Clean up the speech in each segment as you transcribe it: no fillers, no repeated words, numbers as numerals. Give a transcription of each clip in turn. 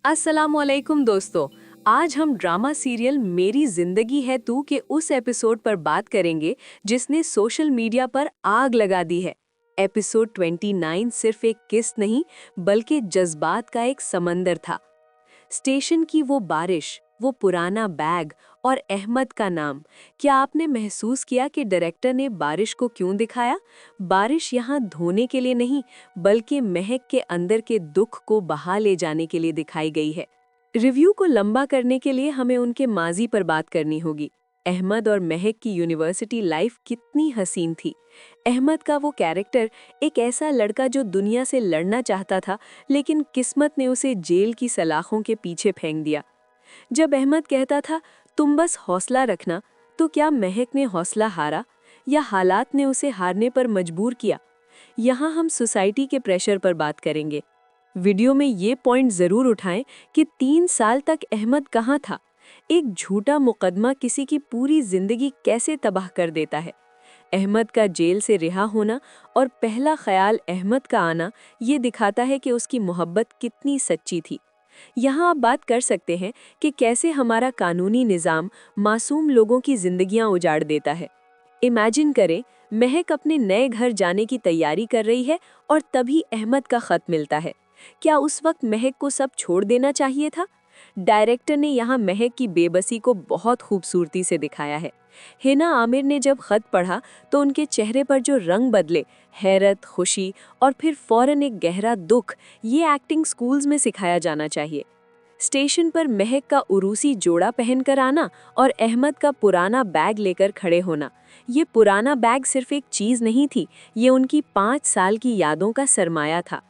अस्सलामुअलैकुम दोस्तों। आज हम ड्रामा सीरियल मेरी जिंदगी है तू के उस एपिसोड पर बात करेंगे जिसने सोशल मीडिया पर आग लगा दी है। एपिसोड 29 सिर्फ एक किस्त नहीं बल्कि जज्बात का एक समंदर था। स्टेशन की वो बारिश, वो पुराना बैग और अहमद का नाम। क्या आपने महसूस किया कि डायरेक्टर ने बारिश को क्यों दिखाया? बारिश यहाँ धोने के लिए नहीं बल्कि महक के अंदर के दुख को बहा ले जाने के लिए दिखाई गई है। रिव्यू को लंबा करने के लिए हमें उनके माजी पर बात करनी होगी। अहमद और महक की यूनिवर्सिटी लाइफ कितनी हसीन थी। अहमद का वो कैरेक्टर एक ऐसा लड़का जो दुनिया से लड़ना चाहता था, लेकिन किस्मत ने उसे जेल की सलाखों के पीछे फेंक दिया। जब अहमद कहता था तुम बस हौसला रखना, तो क्या महक ने हौसला हारा या हालात ने उसे हारने पर मजबूर किया? यहाँ हम सोसाइटी के प्रेशर पर बात करेंगे। वीडियो में ये पॉइंट जरूर उठाएं कि 3 साल तक अहमद कहाँ था। एक झूठा मुकदमा किसी की पूरी जिंदगी कैसे तबाह कर देता है। अहमद का जेल से रिहा होना और पहला ख्याल अहमद का आना ये दिखाता है कि उसकी मोहब्बत कितनी सच्ची थी। यहाँ आप बात कर सकते हैं कि कैसे हमारा कानूनी निज़ाम मासूम लोगों की जिंदगियां उजाड़ देता है। इमेजिन करें, महक अपने नए घर जाने की तैयारी कर रही है और तभी अहमद का खत मिलता है। क्या उस वक्त महक को सब छोड़ देना चाहिए था? डायरेक्टर ने यहाँ महक की बेबसी को बहुत खूबसूरती से दिखाया है। हिना आमिर ने जब खत पढ़ा तो उनके चेहरे पर जो रंग बदले, हैरत, खुशी और फिर फौरन एक गहरा दुख, ये एक्टिंग स्कूल्स में सिखाया जाना चाहिए। स्टेशन पर महक का उरूसी जोड़ा पहनकर आना और अहमद का पुराना बैग लेकर खड़े होना, ये पुराना बैग सिर्फ एक चीज़ नहीं थी, ये उनकी 5 साल की यादों का सरमाया था।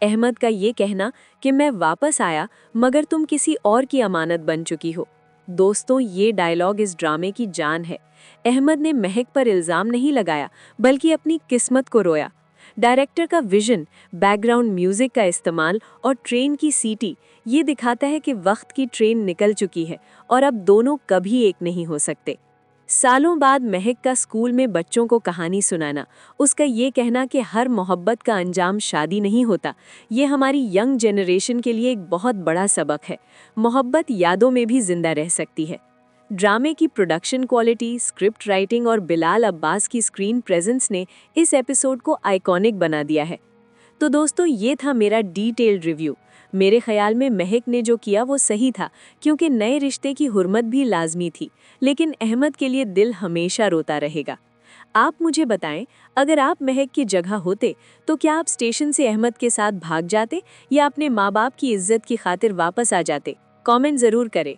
अहमद का ये कहना कि मैं वापस आया मगर तुम किसी और की अमानत बन चुकी हो। दोस्तों, ये डायलॉग इस ड्रामे की जान है। अहमद ने महक पर इल्ज़ाम नहीं लगाया बल्कि अपनी किस्मत को रोया। डायरेक्टर का विजन, बैकग्राउंड म्यूजिक का इस्तेमाल और ट्रेन की सीटी ये दिखाता है कि वक्त की ट्रेन निकल चुकी है और अब दोनों कभी एक नहीं हो सकते। सालों बाद महक का स्कूल में बच्चों को कहानी सुनाना, उसका ये कहना कि हर मोहब्बत का अंजाम शादी नहीं होता, ये हमारी यंग जनरेशन के लिए एक बहुत बड़ा सबक है। मोहब्बत यादों में भी जिंदा रह सकती है। ड्रामे की प्रोडक्शन क्वालिटी, स्क्रिप्ट राइटिंग और बिलाल अब्बास की स्क्रीन प्रेजेंस ने इस एपिसोड को आइकॉनिक बना दिया है। तो दोस्तों, ये था मेरा डिटेल्ड रिव्यू। मेरे ख्याल में महक ने जो किया वो सही था, क्योंकि नए रिश्ते की हुर्मत भी लाजमी थी, लेकिन अहमद के लिए दिल हमेशा रोता रहेगा। आप मुझे बताएं, अगर आप महक की जगह होते तो क्या आप स्टेशन से अहमद के साथ भाग जाते या अपने माँ बाप की इज्जत की खातिर वापस आ जाते? कमेंट ज़रूर करें।